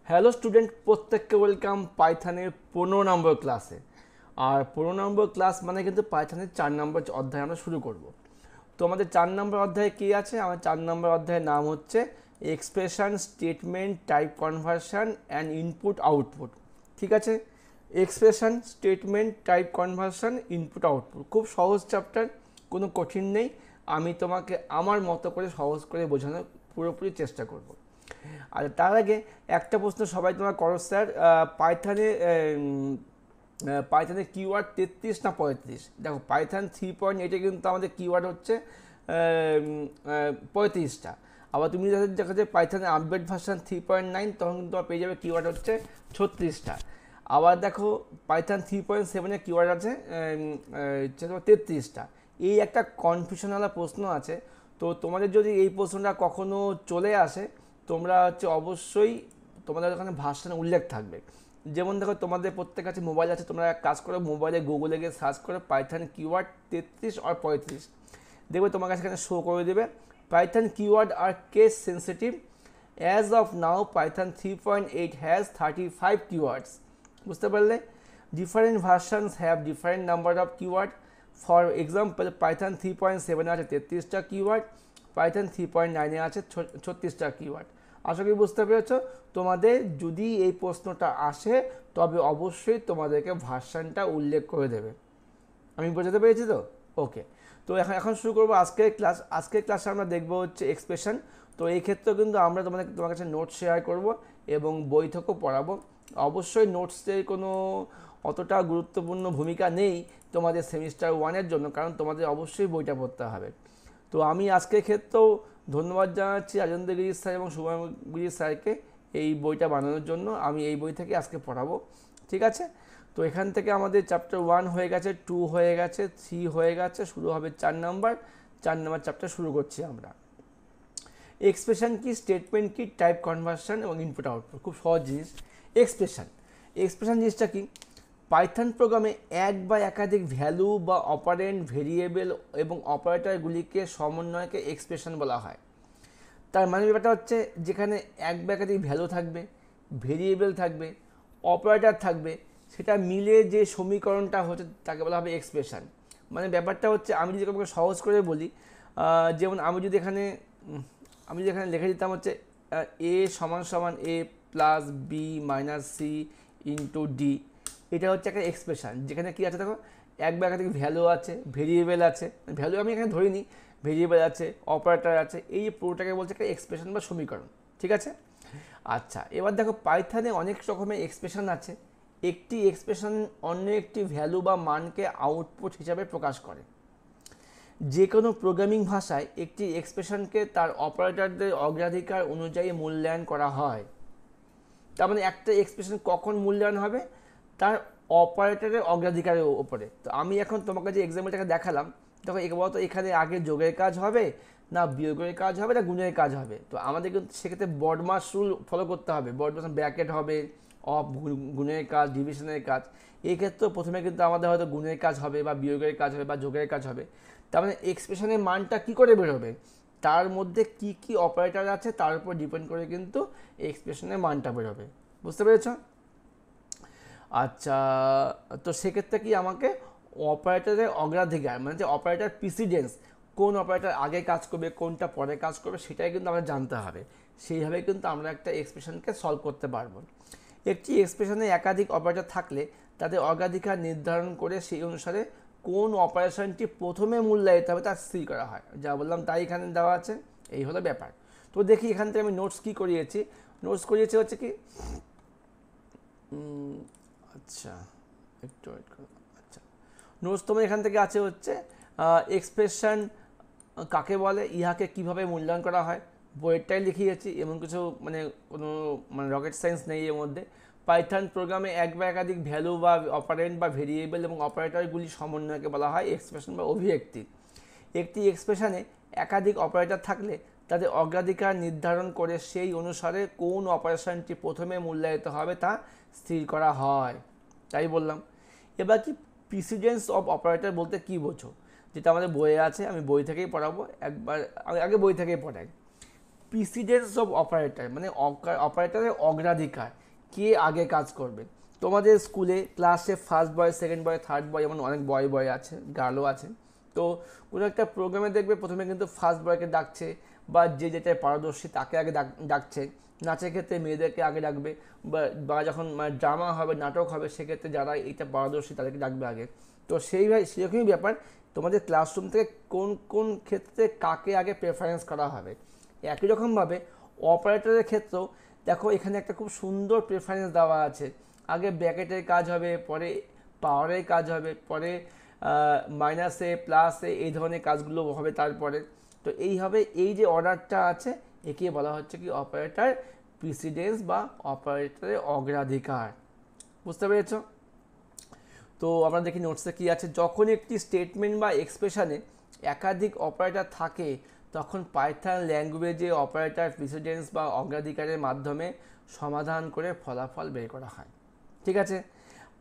Hello student, প্রত্যেককে welcome পাইথনের 15 নম্বর ক্লাসে। আর 15 নম্বর class মানে কিন্তু পাইথনের 4 নম্বর অধ্যায় আমরা শুরু করব। তো আমাদের 4 নম্বর অধ্যায়ে কী আছে? আমার 4 নম্বর অধ্যায়ের নাম হচ্ছে expression, statement, type conversion and input output. ঠিক আছে, expression, statement, type conversion, input output, খুব সহজ চ্যাপ্টার, কোনো কঠিন নেই। আমি তোমাকে আমার মতো করে সহজ করে বোঝানোর পুরোপুরি চেষ্টা করব। আর তার আগে একটা প্রশ্ন সবাই তোমরা করো, স্যার পাইথনে কিওয়ার্ড 33 না 35? দেখো, পাইথন 3.8 কিন্তু আমাদের কিওয়ার্ড হচ্ছে 35টা। আবার তুমি যদি দেখো যে পাইথনের আপডেট ভার্সন 3.9, তখন কিন্তু তোমার পেয়ে যাবে কিওয়ার্ড হচ্ছে 36টা। আবার দেখো পাইথন 3.7-এ কিওয়ার্ড আছে হচ্ছে তোমার 33টা। এই একটা কনফিউশনাল প্রশ্ন আছে। তো তোমাদের যদি এই প্রশ্নটা কখনো চলে আসে, তোমরা হচ্ছে অবশ্যই তোমাদের ওখানে ভার্সনে উল্লেখ থাকবে। যেমন দেখো, তোমাদের প্রত্যেক কাছে মোবাইল আছে, তোমরা এক কাজ করো, মোবাইলে গুগলে গিয়ে সার্চ করো পাইথন কিওয়ার্ড 33 আর 35, দেখবে তোমার কাছে এখানে শো করে দেবে পাইথন কিওয়ার্ড আর case sensitive. As of now Python 3.8 has 35 keywords. বুঝতে পারলে? Different versions have different number of keyword. For example, Python 3.7 আছে 33টা কিওয়ার্ড, পাইথন 3.9 আছে 36টা কিওয়ার্ড। আশা করি বুঝতে পেরেছ। তোমাদের যদি এই প্রশ্নটা আসে, তবে অবশ্যই তোমাদেরকে ভার্সনটা উল্লেখ করে দেবে। আমি বোঝাতে পেরেছি তো? ওকে। তো এখন শুরু করবো আজকের ক্লাস। আজকের ক্লাসে আমরা দেখবো হচ্ছে এক্সপ্রেশন। তো এই ক্ষেত্রেও কিন্তু আমরা তোমার কাছে নোটস শেয়ার করব এবং বই থেকেও পড়াবো। অবশ্যই নোটসের কোনো অতটা গুরুত্বপূর্ণ ভূমিকা নেই তোমাদের সেমিস্টার 1-এর জন্য, কারণ তোমাদের অবশ্যই বইটা পড়তে হবে। তো আমি আজকের ক্ষেত্রেও ধন্যবাদ জানাচ্ছি রাজেন্দ্র গিরি স্যার এবং শুভম গিরি স্যারকে এই বইটা বানানোর জন্য। আমি এই বই থেকে আজকে পড়াবো। ঠিক আছে? তো এখান থেকে আমাদের চ্যাপ্টার 1 হয়ে গেছে, 2 হয়ে গেছে, 3 হয়ে গেছে, শুরু হবে 4 নম্বর। 4 নম্বর চ্যাপ্টার শুরু করছি আমরা। এক্সপ্রেশন কি, স্টেটমেন্ট কি, টাইপ কনভার্সন এবং ইনপুট আউটপুট, খুব সহজ জিনিস। এক্সপ্রেশন এক্সপ্রেশন জিনিসটা কি? পাইথন প্রোগ্রামে এক বা একাধিক ভ্যালু বা অপারেন্ট, ভেরিয়েবল এবং অপারেটরগুলিকে সমন্বয়কে এক্সপ্রেশন বলা হয়। তার মানে ব্যাপারটা হচ্ছে, যেখানে এক বা একাধিক ভ্যালু থাকবে, ভেরিয়েবল থাকবে, অপারেটর থাকবে, সেটা মিলে যে সমীকরণটা হচ্ছে তাকে বলা হবে এক্সপ্রেশন। মানে ব্যাপারটা হচ্ছে, আমি যদি তোমাকে সহজ করে বলি, যেমন আমি যদি এখানে লিখে দিতাম হচ্ছে এ সমান সমান A plus B minus C into D, এটা হচ্ছে একটা এক্সপ্রেশন। যেখানে কি আছে দেখো, এক বা একাধিক ভ্যালু আছে, ভেরিয়েবল আছে, ভ্যালু আমি এখানে ধরিনি, ভেরিয়েবল আছে, অপারেটর আছে, এই পুরোটাকে বলছে একটা এক্সপ্রেশন বা সমীকরণ। ঠিক আছে? আচ্ছা, এবার দেখো পাইথনে অনেক রকমের এক্সপ্রেশন আছে। একটি এক্সপ্রেশন অন্য একটি ভ্যালু বা মানকে আউটপুট হিসাবে প্রকাশ করে। যে কোনো প্রোগ্রামিং ভাষায় একটি এক্সপ্রেশনকে তার অপারেটরদের অগ্রাধিকার অনুযায়ী মূল্যায়ন করা হয়। তার মানে একটা এক্সপ্রেশন কখন মূল্যায়ন হবে? তার অপারেটরের অগ্রাধিকারের ওপরে। তো আমি এখন তোমাকে যে এক্সাম্পলটাকে দেখালাম, দেখো বলতো এখানে আগে যোগের কাজ হবে, না বিয়োগের কাজ হবে, না গুণের কাজ হবে। তো আমাদের কিন্তু সেক্ষেত্রে বডমাস রুল ফলো করতে হবে। বডমাস ব্র্যাকেট হবে, অফ গুণের কাজ, ডিভিশনের কাজ। এই ক্ষেত্রে প্রথমে কিন্তু আমাদের হয়তো গুণের কাজ হবে, বা বিয়োগের কাজ হবে, বা যোগের কাজ হবে। তার মানে এক্সপ্রেশনের মানটা কী করে বেরোবে? তার মধ্যে কি কি অপারেটর আছে তার উপর ডিপেন্ড করে কিন্তু এক্সপ্রেশনের মানটা বেরোবে। বুঝতে পেরেছ? আচ্ছা, তো সেক্ষেত্রে কি আমাকে অপারেটরের অগ্রাধিকার, মানে যে অপারেটর প্রিসিডেন্স, কোন অপারেটর আগে কাজ করবে, কোনটা পরে কাজ করবে, সেটাই কিন্তু আমরা জানতে হবে। সেইভাবে কিন্তু আমরা একটা এক্সপ্রেশনকে সলভ করতে পারবো। একটি এক্সপ্রেশনে একাধিক অপারেটর থাকলে তাদের অগ্রাধিকার নির্ধারণ করে সেই অনুসারে কোন অপারেশনটি প্রথমে মূল্যায়িত হবে তা স্থির করা হয়। যা বললাম তাই এখানে দেওয়া আছে। এই হলো ব্যাপার। তো দেখি এখান থেকে আমি নোটস কী করিয়েছি। নোটস করিয়েছি হচ্ছে কি, আচ্ছা একটু ওয়েট করো। আচ্ছা, নোটস তোমার এখান থেকে আছে হচ্ছে এক্সপ্রেশন কাকে বলে, ইহাকে কিভাবে মূল্যায়ন করা হয়, বইয়েরটাই লিখিয়েছি। এমন কিছু কোনো রকেট সায়েন্স নেই এর মধ্যে। পাইথন প্রোগ্রামে এক বা একাধিক ভ্যালু বা অপারেন্ট বা ভেরিয়েবল এবং অপারেটরগুলি সমন্বয়কে বলা হয় এক্সপ্রেশন বা অভিব্যক্তি। একটি এক্সপ্রেশনে একাধিক অপারেটর থাকলে তাদের অগ্রাধিকার নির্ধারণ করে সেই অনুসারে কোন অপারেশনটি প্রথমে মূল্যায়িত হবে তা স্থির করা হয়। তাই বললাম। এবার কি প্রিসিডেন্স অফ অপারেটর বলতে কি বোঝো, যেটা আমাদের বইয়ে আছে, আমি বই থেকেই পড়াবো। একবার আমি আগে বই থেকেই পড়াই। প্রিসিডেন্স অফ অপারেটর, মানে অপারেটরের অগ্রাধিকার, কে আগে কাজ করবে। তোমাদের স্কুলে ক্লাসে first boy, second boy, third বয়, এমন অনেক বয় আছে, গার্লও আছে। তো কোনো একটা প্রোগ্রামে দেখবে প্রথমে কিন্তু ফার্স্ট বয়কে ডাকছে, বা যে যেটায় পারদর্শী তাকে আগে ডাকছে। নাচের ক্ষেত্রে মেয়েদেরকে আগে ডাকবে, বা যখন ড্রামা হবে, নাটক হবে, সেক্ষেত্রে যারা এইটা পারদর্শী তাদেরকে ডাকবে আগে। তো সেরকমই ব্যাপার, তোমাদের ক্লাসরুম থেকে কোন কোন ক্ষেত্রে কাকে আগে প্রেফারেন্স করা হবে। একই রকমভাবে অপারেটরের ক্ষেত্রেও দেখো এখানে একটা খুব সুন্দর প্রেফারেন্স দেওয়া আছে। আগে ব্র্যাকেটের কাজ হবে, পরে পাওয়ারের কাজ হবে, পরে মাইনাসে, প্লাসে, এই ধরনের কাজগুলো হবে তারপরে। তো এইভাবে এই যে অর্ডারটা আছে একে বলা হচ্ছে কি অপারেটর প্রিসিডেন্স বা অপারেটরের অগ্রাধিকার। বুঝতে পেরেছ? তো আমরা দেখি নোটসে কি আছে। যখন একটি স্টেটমেন্ট বা এক্সপ্রেশনে একাধিক অপারেটর থাকে তখন পাইথন ল্যাঙ্গুয়েজে অপারেটর প্রিসিডেন্স বা অগ্রাধিকারের মাধ্যমে সমাধান করে ফলাফল বের করা হয়। ঠিক আছে,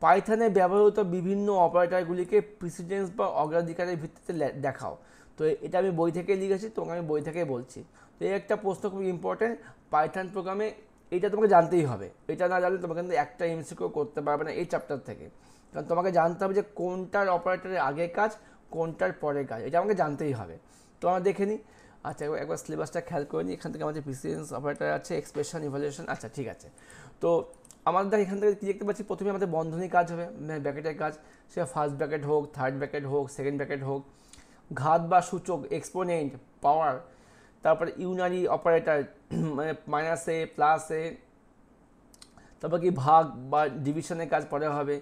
পাইথনে ব্যবহৃত বিভিন্ন অপারেটরগুলিকে প্রিসিডেন্স বা অগ্রাধিকারের ভিত্তিতে দেখাও। তো এটা আমি বই থেকে লিখেছি, তোমাকে আমি বই থেকে বলছি। তো এই একটা প্রশ্ন খুব ইম্পর্টেন্ট পাইথন প্রোগ্রামে, এটা তোমাকে জানতেই হবে। এটা না জানলে তোমাকে কিন্তু একটা এমসিকিউ করতে পারবে না এই চ্যাপ্টার থেকে। কারণ তোমাকে জানতে হবে যে কোনটার অপারেটরের আগে কাজ, কোনটার পরে কাজ, এটা আমাকে জানতেই হবে। তো আমরা দেখে নিই। আচ্ছা, একবার সিলেবাসটা খেয়াল করে নিই। এখান থেকে আমাদের প্রিসিডেন্স অপারেটর আছে, এক্সপ্রেশন, ইভালুয়েশন। আচ্ছা, ঠিক আছে। তো আমাদের এখান থেকে কী দেখতে পাচ্ছি, প্রথমে আমাদের বন্ধনী কাজ হবে, ব্র্যাকেটের কাজ, সে ফার্স্ট ব্র্যাকেট হোক, থার্ড ব্র্যাকেট হোক, সেকেন্ড ব্র্যাকেট হোক। ঘাত বা সূচক, এক্সপোনেন্ট, পাওয়ার, তারপরে ইউনারি অপারেটর, মানে মাইনাসে, প্লাসে, তারপর কি ভাগ বা ডিভিশনের কাজ পরে হবে,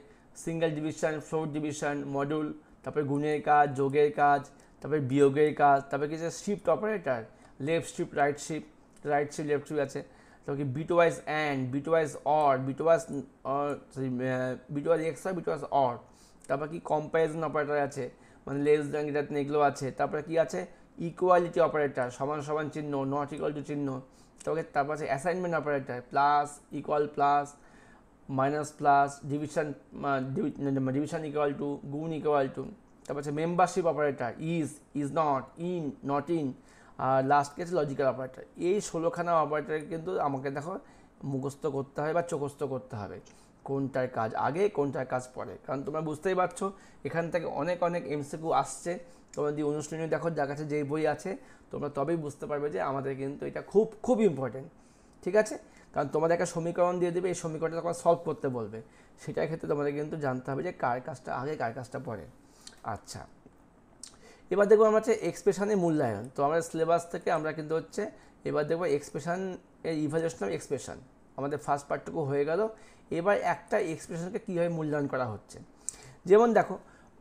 single division, fourth division, module, তারপরে গুণের কাজ, যোগের কাজ, তারপরে বিয়োগের কাজ, তারপরে কি shift operator, left shift, right shift, left shift আছে। তারপর কি bitwise and, bitwise or, bitwise x হয়, বিটওয়াইজ অর। তারপর কি কম্প্যারিজন অপারেটর আছে, মানে লেস দ্যান, গ্রেটার দ্যান, এগুলো আছে। তারপরে কি আছে ইকুয়ালিটি অপারেটর, সমান সমান চিহ্ন, নট ইকুয়াল টু চিহ্ন। তারপর আছে assignment operator, plus, equal, plus, minus, plus, division, division equal to, গুণ ইকুয়াল টু। তারপর আছে membership operator, is not, in, not in, আর লাস্ট কেস লজিক্যাল অপারেটর। এই 16খানা অপারেটর কিন্তু আমাকে দেখো মুখস্থ করতে হবে বা চোখস্থ করতে হবে, কোনটার কাজ আগে, কোনটার কাজ পরে। কারণ তোমরা বুঝতেই পারছো এখান থেকে অনেক অনেক এমসিকিউ আসছে। তোমরা যদি অনুশীলনী দেখো, যার কাছে যেই বই আছে, তোমরা তবেই বুঝতে পারবে যে আমাদের কিন্তু এটা খুব খুব ইম্পর্টেন্ট। ঠিক আছে, কারণ তোমাদের একটা সমীকরণ দিয়ে দেবে, এই সমীকরণটা তখন সলভ করতে বলবে, সেটার ক্ষেত্রে তোমাদের কিন্তু জানতে হবে যে কার কাজটা আগে, কার কাজটা পরে। আচ্ছা, এবার দেখবো আমরা হচ্ছে এক্সপ্রেশনের মূল্যায়ন। তো আমাদের সিলেবাস থেকে আমরা কিন্তু হচ্ছে এবার দেখবো এক্সপ্রেশন এর ইভালুয়েশন অফ এক্সপ্রেশন। আমাদের ফার্স্ট পার্টটুকু হয়ে গেল। এবার একটা এক্সপ্রেশনকে কীভাবে মূল্যায়ন করা হচ্ছে। যেমন দেখো,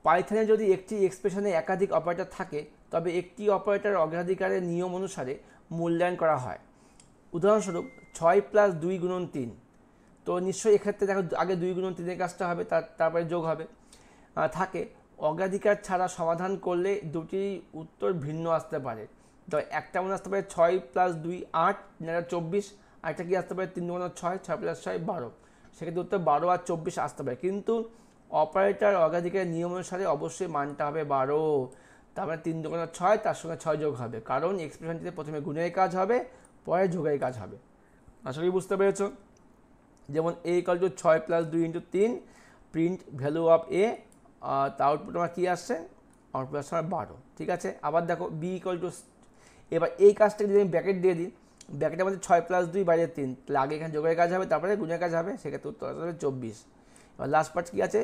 পাইথনে যদি একটি এক্সপ্রেশনে একাধিক অপারেটর থাকে তবে একটি অপারেটর অগ্রাধিকারের নিয়ম অনুসারে মূল্যায়ন করা হয়। উদাহরণস্বরূপ 6 + 2 × 3। তো নিশ্চয়ই এক্ষেত্রে দেখো আগে 2 × 3 কাজটা হবে, তারপরে যোগ হবে। থাকে অগ্রাধিকার ছাড়া সমাধান করলে দুটি উত্তর ভিন্ন আসতে পারে। তো একটা মনে আসতে পারে 6 + 2 8, 24। আরেকটা কি আসতে পারে 3 × 6, 6 + 6 12। সেক্ষেত্রে উত্তর 12 আর 24 আসতে পারে। কিন্তু অপারেটর অগ্রাধিকারের নিয়ম অনুসারে অবশ্যই মানটা হবে 12। তার মানে 3 × 6, তার সঙ্গে 6 যোগ হবে, কারণ এক্সপ্রেশনটিতে প্রথমে গুণের কাজ হবে, পরে যোগের কাজ হবে। আশা করি বুঝতে পেরেছ। যেমন a = 6 + 2 × 3, print value of a, তা আউটপুট আমার কী আসছে, আউটপুট আসছে আমার 12। ঠিক আছে, আবার দেখো b = এবার এই কাজটাকে যদি আমি ব্র্যাকেট দিয়ে দিই, ব্র্যাকেটের মধ্যে 6 + 2 বাইরে 3, তাহলে আগে এখানে যোগের কাজ হবে, তারপরে গুণের কাজ হবে, সেক্ষেত্রে উত্তর আসবে 24। এবার লাস্ট পার্ট কী আছে,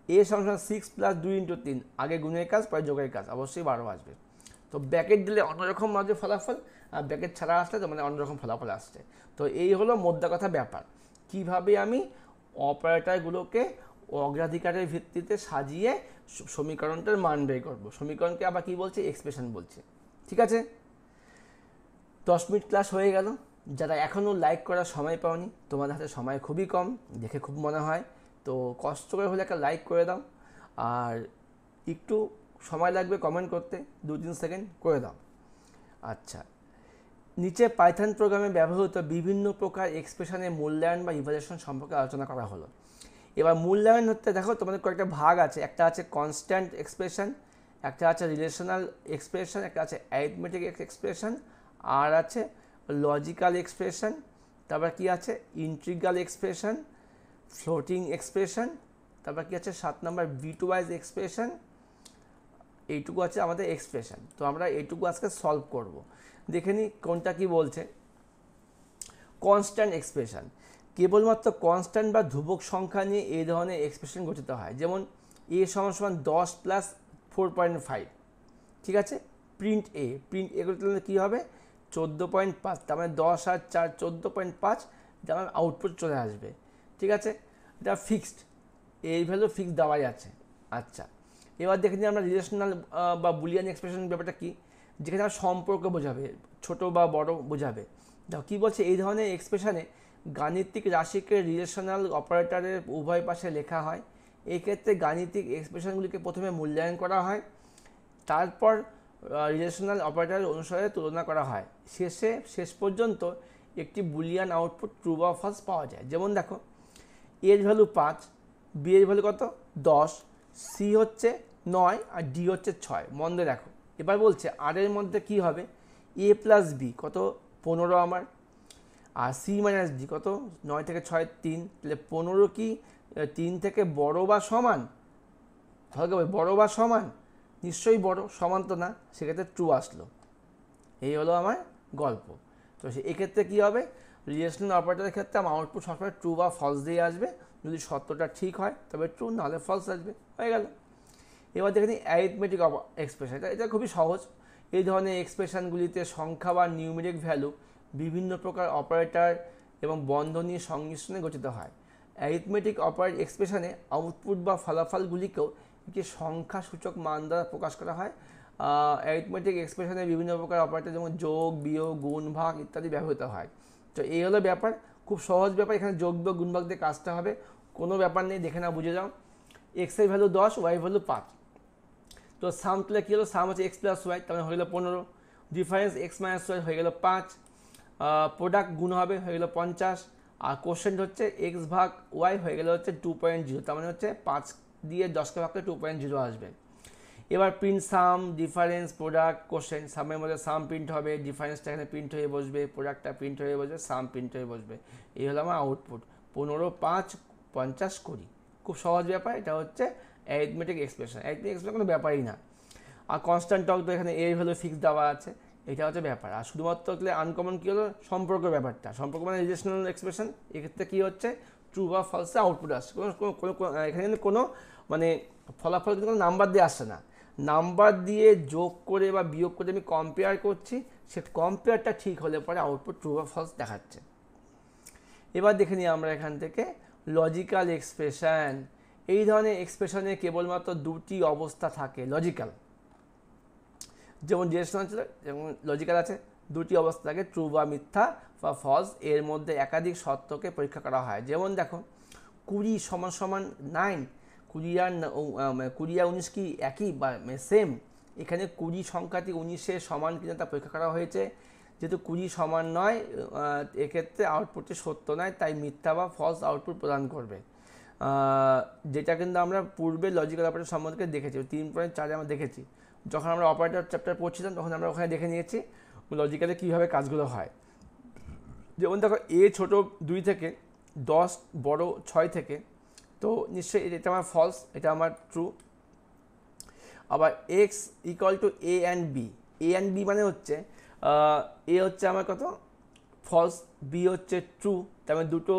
a = 6 + 2 × 3, আগে গুণের কাজ, পরে যোগের কাজ, অবশ্যই 12 আসবে। তো ব্র্যাকেট দিলে অন্যরকম আসবে ফলাফল, আর ব্র্যাকেট ছাড়া আসলে তো মানে অন্যরকম ফলাফল আসছে। তো এই হলো মোদ্দা কথা ব্যাপার, কিভাবে আমি অপারেটরগুলোকে অগ্রাধিকারের ভিত্তিতে সাজিয়ে সমীকরণটার মান বের করবো। সমীকরণকে আবার কী বলছে, এক্সপ্রেশন বলছে। ঠিক আছে, 10 মিনিট ক্লাস হয়ে গেল। যারা এখনও লাইক করার সময় পাওনি, তোমাদের হাতে সময় খুবই কম, দেখে খুব মনে হয়, তো কষ্ট করে হলে একটা লাইক করে দাও। আর একটু সময় লাগবে কমেন্ট করতে, 2-3 সেকেন্ড করে দাও। আচ্ছা, নিচে পাইথন প্রোগ্রামে ব্যবহৃত বিভিন্ন প্রকার এক্সপ্রেশনের মূল্যায়ন বা ইভালুয়েশন সম্পর্কে আলোচনা করা হলো। এবার মূল্যায়ন হতে দেখো তোমাদের কয়েকটা ভাগ আছে। একটা আছে কনস্ট্যান্ট এক্সপ্রেশন, একটা আছে রিলেশনাল এক্সপ্রেশন, একটা আছে অ্যারিথমেটিক এক্সপ্রেশন, আর আছে লজিক্যাল এক্সপ্রেশন, তারপর কি আছে ইন্টিগ্রাল এক্সপ্রেশন, ফ্লোটিং এক্সপ্রেশন, তারপর কি আছে 7 নম্বর বিট ওয়াইজ এক্সপ্রেশন। এইটুকু আছে আমাদের এক্সপ্রেশন। তো আমরা এইটুকু আজকে সলভ করব। দেখে নিই কোনটা কি বলছে। কনস্ট্যান্ট এক্সপ্রেশন, কেবলমাত্র কনস্ট্যান্ট বা ধ্রুবক সংখ্যা নিয়ে এই ধরনের এক্সপ্রেশন গঠিত হয়। যেমন a সমান 10 প্লাস 4.5, ঠিক আছে। প্রিন্ট এ করতে কী হবে 14.5, তার মানে 10 আর 4 14.5, যেমন আউটপুট চলে আসবে, ঠিক আছে। এটা ফিক্সড, এই ভ্যালু ফিক্সড দেওয়াই আছে। আচ্ছা, এবার দেখে নিই আমরা রিলেশনাল বা বুলিয়ান এক্সপ্রেশন ব্যাপারটা কি, যেখানে আমরা সম্পর্ক বোঝাবে, ছোট বা বড় বোঝাবে। দেখো কী বলছে, এই ধরনের এক্সপ্রেশনে গাণিতিক রাশিকে রিলেশনাল অপারেটরের উভয় পাশে লেখা হয়। এক্ষেত্রে গাণিতিক এক্সপ্রেশনগুলিকে প্রথমে মূল্যায়ন করা হয়, তারপর রিলেশনাল অপারেটর অনুসারে তুলনা করা হয়। শেষ পর্যন্ত একটি বুলিয়ান আউটপুট ট্রু বা ফলস পাওয়া যায়। যেমন দেখো এর ভ্যালু 5, বি এর ভ্যালু কত 10, সি হচ্ছে 9 আর ডি হচ্ছে 6। মন দিয়ে দেখো, এবার বলছে আর এর মধ্যে কি হবে, এ প্লাস বি কত 15 আমার, আর সি মাইনাস ডি কত 9 থেকে 6 3, তাহলে 15 কি 3 থেকে বড় বা সমান, তাহলে বড় বা সমান, নিশ্চয়ই বড়, সমান তো না, সেক্ষেত্রে ট্রু আসলো। এই হলো আমার গল্প। তো এক্ষেত্রে কী হবে, রিলেশনাল অপারেটরের ক্ষেত্রে আমার আউটপুট সবসময় ট্রু বা ফলস দিয়ে আসবে। যদি সত্যটা ঠিক হয় তবে ট্রু, নাহলে ফলস আসবে, হয়ে গেল। এবার দেখে নিই অ্যারিথমেটিক এক্সপ্রেশন। এটা খুবই সহজ। এই ধরনের এক্সপ্রেশনগুলিতে সংখ্যা বা নিউমেরিক ভ্যালু বিভিন্ন প্রকার অপারেটর এবং বন্ধনীর সংমিশ্রণে গঠিত হয়। অ্যারিথমেটিক এক্সপ্রেশনে আউটপুট বা ফলাফলগুলিকেও একটি সংখ্যা সূচক মান দ্বারা প্রকাশ করা হয়। অ্যারিথমেটিক এক্সপ্রেশনে বিভিন্ন প্রকার অপারেটর যেমন যোগ, বিয়োগ, গুণ, ভাগ ইত্যাদি ব্যবহৃত হয়। তো এই হলো ব্যাপার, খুব সহজ ব্যাপার। এখানে যোগ, বিয়োগ, গুণ, ভাগ দিয়ে কাজটা হবে, কোনো ব্যাপার নেই, দেখে না বুঝে যাও। এক্সের ভ্যালু 10, ওয়াই ভ্যালু 5। তো সাম তুলে কী হলো, সাম হচ্ছে এক্স প্লাস ওয়াই, তার মানে হয়ে গেলো 15। ডিফারেন্স এক্স মাইনাস ওয়াই হয়ে গেলো 5। প্রোডাক্ট গুণ হবে হয়ে গেলো 50। আর কোশ্চেন হচ্ছে এক্স ভাগ ওয়াই হয়ে গেলে হচ্ছে 2.0, তার মানে হচ্ছে 5 দিয়ে 10কে ভাগ করে 2.0 আসবে। এবার print sum, difference, product, question. সামের মধ্যে সাম প্রিন্ট হবে, ডিফারেন্সটা এখানে প্রিন্ট হয়ে বসবে, প্রোডাক্টটা প্রিন্ট হয়ে বসবে, সাম প্রিন্ট হয়ে বসবে। এই হলো আমার আউটপুট 15, 5, 50, 20। খুব সহজ ব্যাপার। এটা হচ্ছে অ্যারিথমেটিক এক্সপ্রেশন। অ্যারিথমেটিক এক্সপ্রেশন কোনো ব্যাপারই না। আর কনস্ট্যান্ট টক তো এখানে এর ভ্যালু ফিক্স দেওয়া আছে, এটা হচ্ছে ব্যাপার। আর শুধুমাত্র আনকমন কী হলো, সম্পর্ক ব্যাপারটা। সম্পর্ক মানে রিলেশনাল এক্সপ্রেশন। এক্ষেত্রে কী হচ্ছে ট্রু বা ফলসে আউটপুট আসছে। এখানে কিন্তু কোনো মানে ফলাফল কিন্তু কোনো নাম্বার দিয়ে আসছে না। নাম্বার দিয়ে যোগ করে বা বিয়োগ করে আমি কম্পেয়ার করছি, সে কম্পেয়ারটা ঠিক হলে পরে আউটপুট ট্রু বা ফলস দেখাচ্ছে। এবার দেখে নিই আমরা এখান থেকে লজিক্যাল এক্সপ্রেশন। এই ধরনের এক্সপ্রেশনে কেবলমাত্র দুটি অবস্থা থাকে, লজিক্যাল। যেমন রিলেশনাল ছিল, যেমন লজিক্যাল আছে, দুটি অবস্থা থাকে, ট্রু বা মিথ্যা বা ফলস। এর মধ্যে একাধিক সত্যকে পরীক্ষা করা হয়। যেমন দেখো 20 = 9, 20 আর 19 কি একই বা সেম। এখানে 20 সংখ্যাটি 19-এর সমান কিনা তা পরীক্ষা করা হয়েছে। যেহেতু 20 সমান নয়, এক্ষেত্রে আউটপুটটি সত্য নয়, তাই মিথ্যা বা ফলস আউটপুট প্রদান করবে। যেটা কিন্তু আমরা পূর্বে লজিক্যাল অপারেটর সম্বন্ধে দেখেছি, 3.4 আমরা দেখেছি। যখন আমরা অপারেটর চ্যাপ্টার পড়ছিলাম তখন আমরা ওখানে দেখে নিয়েছি লজিক্যালে কীভাবে কাজগুলো হয়। যেমন দেখো এ ছোট 2 থেকে, 10 বড় 6 থেকে, তো নিশ্চয়ই এটা আমার ফলস, এটা আমার ট্রু। আবার X equal to A and B. A and B মানে হচ্ছে এ হচ্ছে আমার কত ফলস, বি হচ্ছে ট্রু। তার মানে দুটো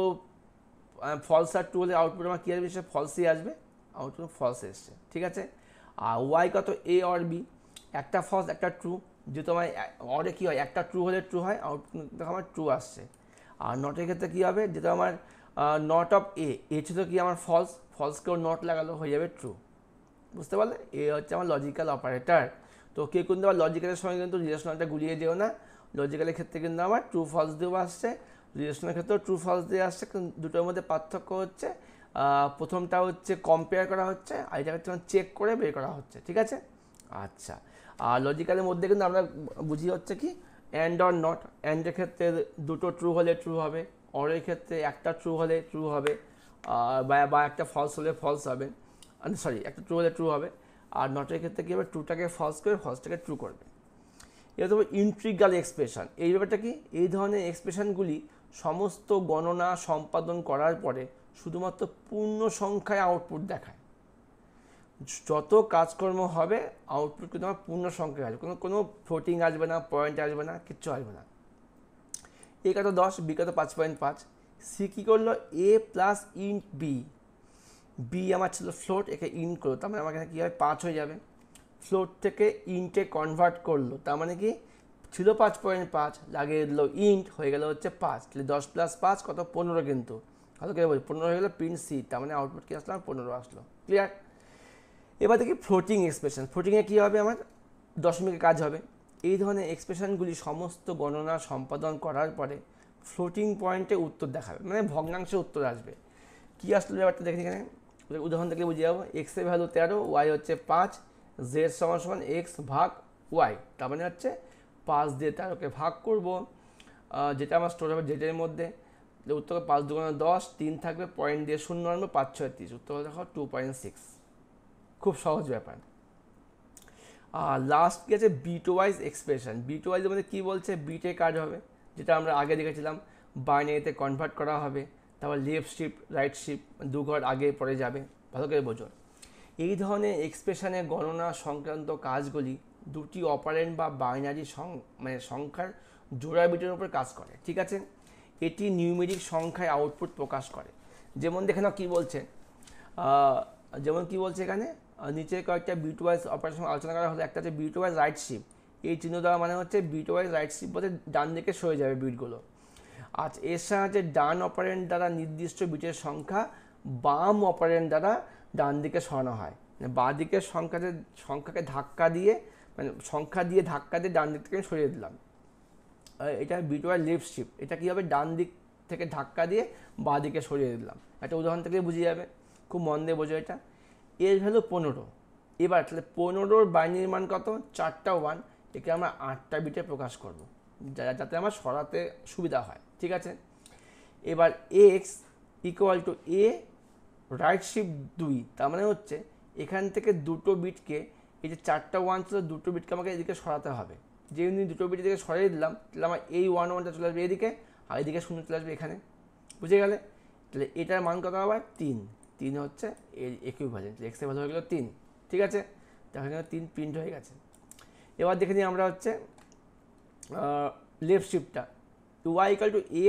ফলস আর ট্রু হলে আউটপুট আমার কী আসবে, সে ফলসই আসবে, আউটপুট ফলস এসছে, ঠিক আছে। আর ওয়াই কত এ অর বি, একটা ফলস একটা ট্রু। যেহেতু আমার অরে কী হয়, একটা ট্রু হলে ট্রু হয়, আউটপুট আমার ট্রু আসছে। আর নটের ক্ষেত্রে কী হবে, যেটা আমার নট অফ এ ছিল কি আমার ফলস, ফলসকেও নট লাগালো হয়ে যাবে ট্রু। বুঝতে পারলে, এ হচ্ছে আমার লজিক্যাল অপারেটর। তো কেউ কিন্তু আবার লজিক্যালের সময় কিন্তু রিলেশনালটা গুলিয়ে যেও না। লজিক্যালের ক্ষেত্রে কিন্তু আমার ট্রু ফলস দিয়েও আসছে, রিলেশনাল ক্ষেত্রেও ট্রু ফলস দিয়ে আসছে। কিন্তু দুটোর মধ্যে পার্থক্য হচ্ছে প্রথমটা হচ্ছে কম্পেয়ার করা হচ্ছে, আর এটা হচ্ছে চেক করে বের করা হচ্ছে, ঠিক আছে। আচ্ছা, আর লজিক্যালের মধ্যে কিন্তু আমরা বুঝি হচ্ছে কি অ্যান্ড অর নট। অ্যান্ডের ক্ষেত্রে দুটো ট্রু হলে ট্রু হবে, অরের ক্ষেত্রে একটা ট্রু হলে ট্রু হবে, বা একটা ফলস হলে ফলস হবে, সরি একটা ট্রু হলে ট্রু হবে। আর নটের ক্ষেত্রে কী হবে, ট্রুটাকে ফলস করে ফলসটাকে ট্রু করবে। এটা তো ইন্টিগ্রাল এক্সপ্রেশন। এই ব্যাপারটা কি, এই ধরনের এক্সপ্রেশনগুলি সমস্ত গণনা সম্পাদন করার পরে শুধুমাত্র পূর্ণ সংখ্যায় আউটপুট দেখায়। যত কাজকর্ম হবে আউটপুট কিন্তু আমার পূর্ণ সংখ্যায় আসবে, কোনো ফ্লোটিং আসবে না, পয়েন্ট আসবে না, কিচ্ছু আসবে না। এ কত 10, বি কত 5.5। সি কী করলো, এ প্লাস ইন্ট বি, বি আমার ছিল ফ্লোট, একে ইন্ট করলো, তার মানে আমার এখানে কী হবে 5 হয়ে যাবে। ফ্লোট থেকে ইন্টে কনভার্ট করলো, তার মানে কি ছিল 5.5, লাগিয়ে দিল ইন্ট, হয়ে গেল হচ্ছে 5। তাহলে 10 + 5 কত 15, কিন্তু ভালো করে বলি 15 হয়ে গেলো প্রিন্ট সি, তার মানে আউটপুট কী আসলো 15 আসলো। ক্লিয়ার? এবার দেখি ফ্লোটিং এক্সপ্রেশন। ফ্লোটিংয়ে কী হবে, আমার দশমিকে কাজ হবে। এই ধরনের এক্সপ্রেশনগুলি সমস্ত গণনা সম্পাদন করার পরে ফ্লোটিং পয়েন্টে উত্তর দেখাবে, মানে ভগ্নাংশে উত্তর আসবে। কী আসলে ব্যাপারটা দেখি এখানে উদাহরণ থেকে বুঝে যাবো। এক্সের ভ্যালু 13, ওয়াই হচ্ছে 5, জেড সমান এক্স ভাগ ওয়াই, তার মানে হচ্ছে 5 দিয়ে 13কে ভাগ করব, যেটা আমার স্টোর হবে জেডের মধ্যে। উত্তর 5 × 2 = 10, 3 থাকবে, পয়েন্ট দিয়ে 0 আনবো, 5 × 6 = 30, উত্তর দেখো 2.6। খুব সহজ ব্যাপার। আর লাস্ট কি আছে, bitwise expression. Bitwise মানে কী বলছে, বিটে কাজ হবে, যেটা আমরা আগে দেখেছিলাম বাইনারিতে কনভার্ট করা হবে, তারপর লেফট শিফট রাইট শিফট 2 ঘর আগে পরে যাবে, ভালো করে বোঝো। এই ধরনের এক্সপ্রেশনে গণনা সংক্রান্ত কাজগুলি দুটি অপারেন্ট বা বাইনারি মানে সংখ্যার জোড়া বিটের উপর কাজ করে, ঠিক আছে। এটি নিউমেরিক সংখ্যায় আউটপুট প্রকাশ করে। যেমন দেখে নাও কী বলছে, এখানে নিচে কয়েকটা বিট ওয়াইজ অপারেশন আলোচনা করা হলো। একটা হচ্ছে বিট ওয়াইজ রাইট শিফট, এই চিহ্ন দেওয়া মানে হচ্ছে বিট ওয়াইজ রাইট শিফট বলতে ডান দিকে সরে যাবে বিটগুলো। আচ্ছা, এর সাহায্যে ডান অপারেন্ট দ্বারা নির্দিষ্ট বিটের সংখ্যা বাম অপারেন্ট দ্বারা ডান দিকে সরানো হয়। মানে বাঁ দিকের সংখ্যাকে ধাক্কা দিয়ে, মানে সংখ্যা দিয়ে ধাক্কা দিয়ে ডান দিক থেকে সরিয়ে দিলাম, এটা বিট ওয়াইজ লেফট শিফট। এটা কী হবে, ডান দিক থেকে ধাক্কা দিয়ে বাঁ দিকে সরিয়ে দিলাম। একটা উদাহরণ থেকে বুঝে যাবে, খুব মন দিয়ে বোঝো এটা। এর ভ্যালু 15, এবার তাহলে 15-র বাইনারি মান কত, 4টা 1, একে আমরা 8টা বিটে প্রকাশ করব, যাতে আমার সরাতে সুবিধা হয়, ঠিক আছে। এবার এক্স = এ রাইট শিফট 2, তার মানে হচ্ছে এখান থেকে দুটো বিটকে, এই যে 4টা 1 ছিল, দুটো বিটকে আমাকে এদিকে সরাতে হবে। যেমনি দুটো বিট এদিকে সরিয়ে দিলাম, তাহলে আমার এই 1টা চলে আসবে এদিকে, আর এদিকে 0 চলে আসবে এখানে, বুঝে গেলে। তাহলে এটার মান কত আবার 3 হচ্ছে এর ইকুইভ্যালেন্ট, এক্সের ভ্যালু হয়ে গেল 3, ঠিক আছে। দেখা গেল 3 প্রিন্ট হয়ে গেছে। এবার দেখে নিই আমরা হচ্ছে লেফট শিফটটা, ওয়াই = এ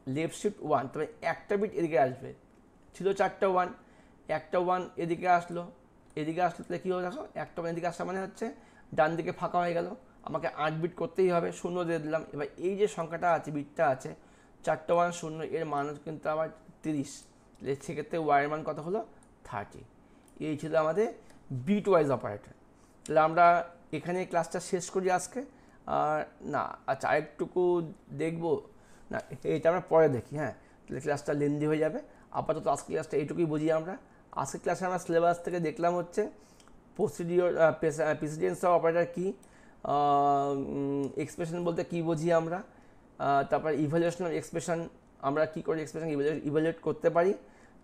লেফট শিফট 1, তবে একটা বিট এদিকে আসবে, ছিল 4টা 1, একটা 1 এদিকে আসলো, তাহলে কী হবে দেখো, একটা 1 এদিকে আসা মানে হচ্ছে ডান দিকে ফাঁকা হয়ে গেল, আমাকে 8 বিট করতেই হবে, 0 দিয়ে দিলাম। এবার এই যে সংখ্যাটা আছে, বিটটা আছে 4টা 1 0, এর মান কিন্তু আবার 30, সেক্ষেত্রে ওয়াইয়ের মান কত হলো 30। এই ছিল আমাদের বিট ওয়াইজ অপারেটর। তাহলে আমরা এখানে ক্লাসটা শেষ করি আজকে, আর না আচ্ছা আরেকটুকু দেখবো না, এটা আমরা পরে দেখি, হ্যাঁ, তাহলে ক্লাসটা লেন্দি হয়ে যাবে। আপাতত আজকে ক্লাসটা এইটুকুই বুঝি আমরা। আজকের ক্লাসে আমরা সিলেবাস থেকে দেখলাম হচ্ছে প্রেসিডেন্স অফ অপারেটর কী, এক্সপ্রেশন বলতে কী বুঝি আমরা, তারপর ইভ্যালুয়েশন অফ এক্সপ্রেশন, আমরা কী করে এক্সপ্রেশন ইভ্যালুয়েট করতে পারি।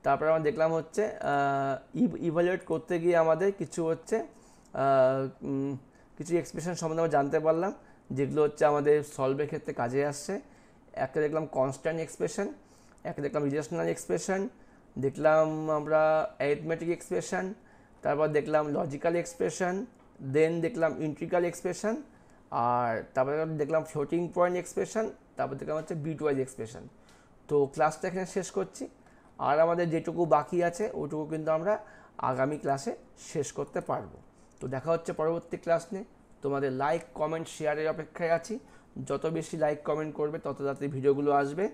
তারপর আমরা দেখলাম হচ্ছে ইভ্যালুয়েট করতে গিয়ে আমাদের কিছু হচ্ছে কিছু এক্সপ্রেশন সম্বন্ধে আমরা জানতে পারলাম, যেগুলো হচ্ছে আমাদের সলভের ক্ষেত্রে কাজে আসছে। একটা দেখলাম কনস্ট্যান্ট এক্সপ্রেশন, একটা দেখলাম রিলেশনাল এক্সপ্রেশন, দেখলাম আমরা অ্যারিথমেটিক এক্সপ্রেশন, তারপর দেখলাম লজিক্যাল এক্সপ্রেশন, দেন দেখলাম ইন্টিগ্রাল এক্সপ্রেশন, আর তারপরে দেখলাম ফ্লোটিং পয়েন্ট এক্সপ্রেশন, তারপর দেখলাম হচ্ছে বিট ওয়াইজ এক্সপ্রেশন। তো ক্লাসটা এখানে শেষ করছি, আর আমাদের যেটুকু বাকি আছে ওটুকু কিন্তু আমরা আগামী ক্লাসে শেষ করতে পারবো। তো দেখা হচ্ছে পরবর্তী ক্লাস নিয়ে। তোমাদের লাইক কমেন্ট শেয়ারের অপেক্ষায় আছি। যত বেশি লাইক কমেন্ট করবে তত তাড়াতাড়ি ভিডিওগুলো আসবে।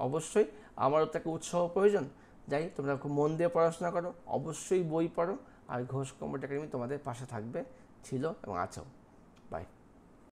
অবশ্যই আমারও তাকে উৎসাহ প্রয়োজন, যাই তোমরা খুব মন দিয়ে পড়াশোনা করো, অবশ্যই বই পড়ো, আর ঘোষ কম্পিউটার একাডেমি তোমাদের পাশে থাকবে, ছিল এবং আছেও। বাই।